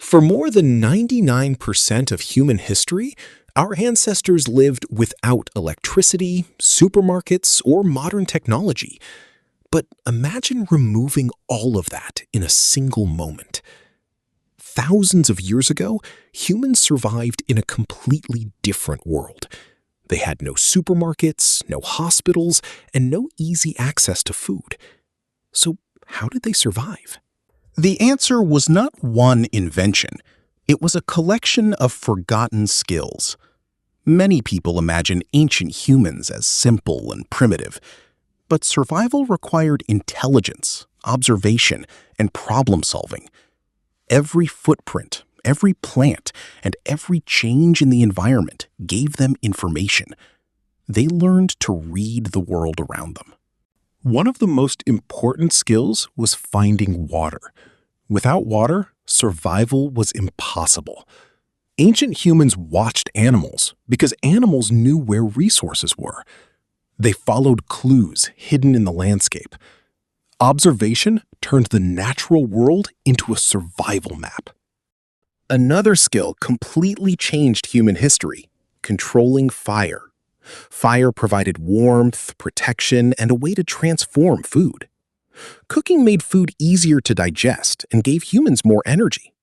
For more than 99% of human history, our ancestors lived without electricity, supermarkets, or modern technology. But imagine removing all of that in a single moment. Thousands of years ago, humans survived in a completely different world. They had no supermarkets, no hospitals, and no easy access to food. So how did they survive? The answer was not one invention. It was a collection of forgotten skills. Many people imagine ancient humans as simple and primitive, but survival required intelligence, observation, and problem-solving. Every footprint, every plant, and every change in the environment gave them information. They learned to read the world around them. One of the most important skills was finding water. Without water, survival was impossible. Ancient humans watched animals because animals knew where resources were. They followed clues hidden in the landscape. Observation turned the natural world into a survival map. Another skill completely changed human history: controlling fire. Fire provided warmth, protection, and a way to transform food. Cooking made food easier to digest and gave humans more energy.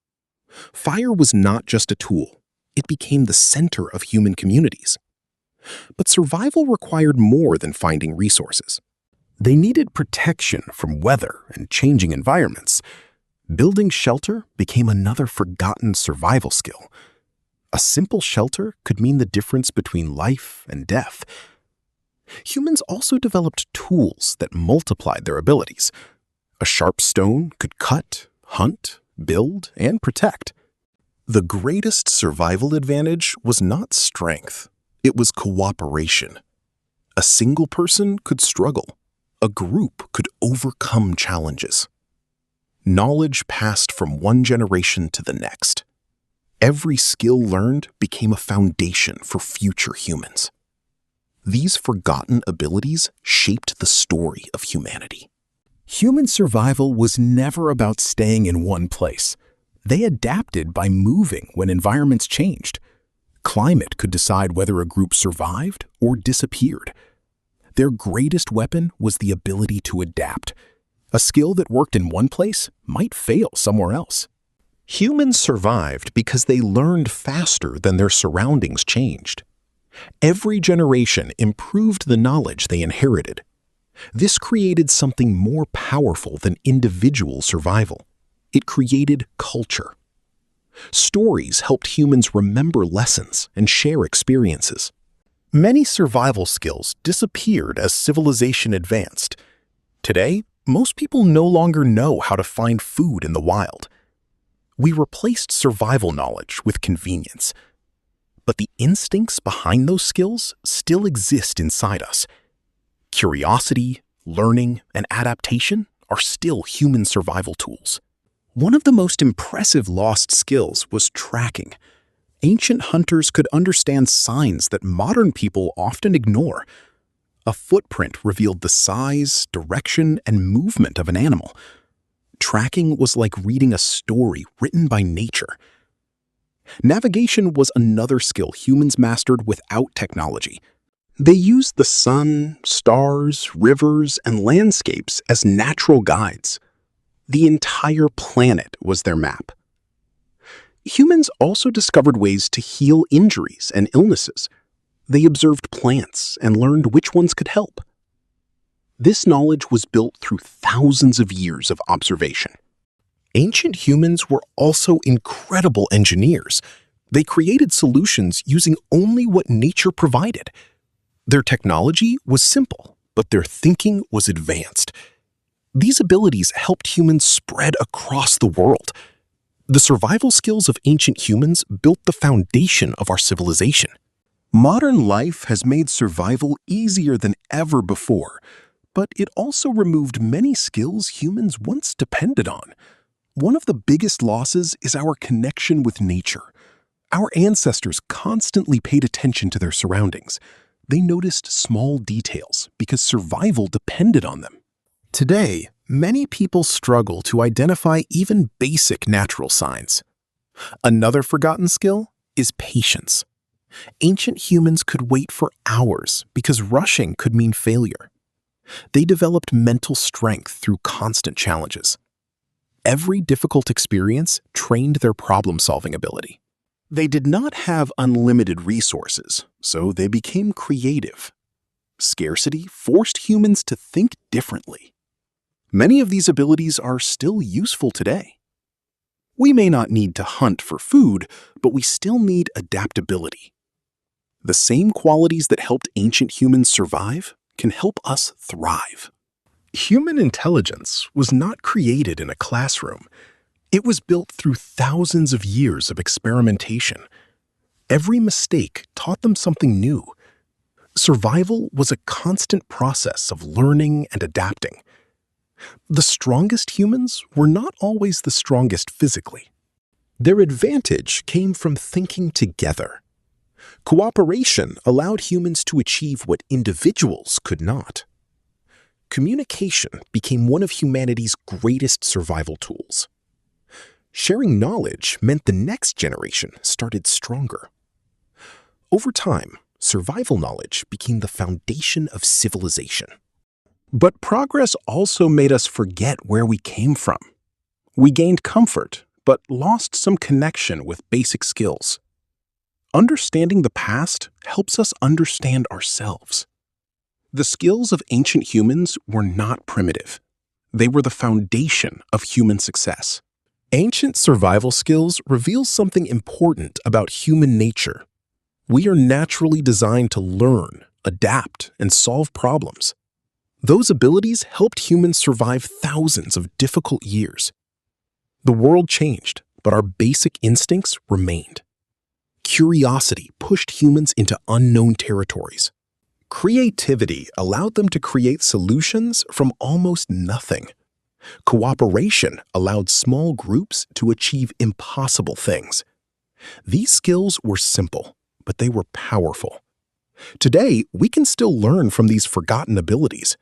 Fire was not just a tool, it became the center of human communities. But survival required more than finding resources. They needed protection from weather and changing environments. Building shelter became another forgotten survival skill. A simple shelter could mean the difference between life and death. Humans also developed tools that multiplied their abilities. A sharp stone could cut, hunt, build, and protect. The greatest survival advantage was not strength. It was cooperation. A single person could struggle. A group could overcome challenges. Knowledge passed from one generation to the next. Every skill learned became a foundation for future humans. These forgotten abilities shaped the story of humanity. Human survival was never about staying in one place. They adapted by moving when environments changed. Climate could decide whether a group survived or disappeared. Their greatest weapon was the ability to adapt. A skill that worked in one place might fail somewhere else. Humans survived because they learned faster than their surroundings changed. Every generation improved the knowledge they inherited. This created something more powerful than individual survival. It created culture. Stories helped humans remember lessons and share experiences. Many survival skills disappeared as civilization advanced. Today, most people no longer know how to find food in the wild. We replaced survival knowledge with convenience. But the instincts behind those skills still exist inside us. Curiosity, learning, and adaptation are still human survival tools. One of the most impressive lost skills was tracking. Ancient hunters could understand signs that modern people often ignore. A footprint revealed the size, direction, and movement of an animal. Tracking was like reading a story written by nature. Navigation was another skill humans mastered without technology. They used the sun, stars, rivers, and landscapes as natural guides. The entire planet was their map. Humans also discovered ways to heal injuries and illnesses. They observed plants and learned which ones could help. This knowledge was built through thousands of years of observation. Ancient humans were also incredible engineers. They created solutions using only what nature provided. Their technology was simple, but their thinking was advanced. These abilities helped humans spread across the world. The survival skills of ancient humans built the foundation of our civilization. Modern life has made survival easier than ever before, but it also removed many skills humans once depended on. One of the biggest losses is our connection with nature. Our ancestors constantly paid attention to their surroundings. They noticed small details because survival depended on them. Today, many people struggle to identify even basic natural signs. Another forgotten skill is patience. Ancient humans could wait for hours because rushing could mean failure. They developed mental strength through constant challenges. Every difficult experience trained their problem-solving ability. They did not have unlimited resources, so they became creative. Scarcity forced humans to think differently. Many of these abilities are still useful today. We may not need to hunt for food, but we still need adaptability. The same qualities that helped ancient humans survive can help us thrive. Human intelligence was not created in a classroom. It was built through thousands of years of experimentation. Every mistake taught them something new. Survival was a constant process of learning and adapting. The strongest humans were not always the strongest physically. Their advantage came from thinking together. Cooperation allowed humans to achieve what individuals could not. Communication became one of humanity's greatest survival tools. Sharing knowledge meant the next generation started stronger. Over time, survival knowledge became the foundation of civilization. But progress also made us forget where we came from. We gained comfort, but lost some connection with basic skills. Understanding the past helps us understand ourselves. The skills of ancient humans were not primitive. They were the foundation of human success. Ancient survival skills reveal something important about human nature. We are naturally designed to learn, adapt, and solve problems. Those abilities helped humans survive thousands of difficult years. The world changed, but our basic instincts remained. Curiosity pushed humans into unknown territories. Creativity allowed them to create solutions from almost nothing. Cooperation allowed small groups to achieve impossible things. These skills were simple, but they were powerful. Today, we can still learn from these forgotten abilities,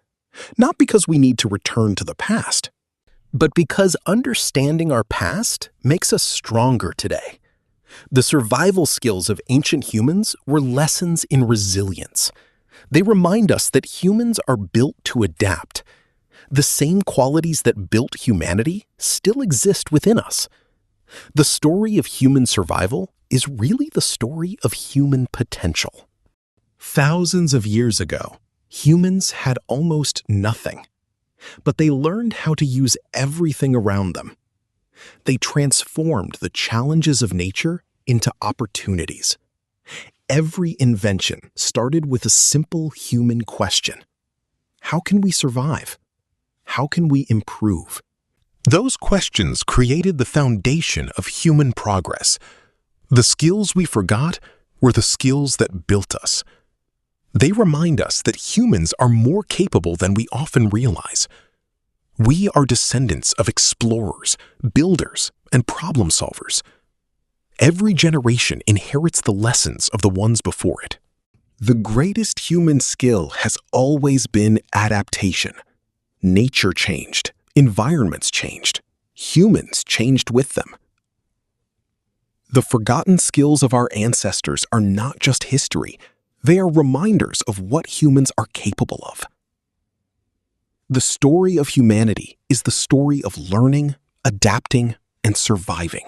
not because we need to return to the past, but because understanding our past makes us stronger today. The survival skills of ancient humans were lessons in resilience. They remind us that humans are built to adapt. The same qualities that built humanity still exist within us. The story of human survival is really the story of human potential. Thousands of years ago, humans had almost nothing, but they learned how to use everything around them. They transformed the challenges of nature into opportunities. Every invention started with a simple human question. How can we survive? How can we improve? Those questions created the foundation of human progress. The skills we forgot were the skills that built us. They remind us that humans are more capable than we often realize. We are descendants of explorers, builders, and problem solvers. Every generation inherits the lessons of the ones before it. The greatest human skill has always been adaptation. Nature changed, environments changed, humans changed with them. The forgotten skills of our ancestors are not just history, they are reminders of what humans are capable of. The story of humanity is the story of learning, adapting, and surviving.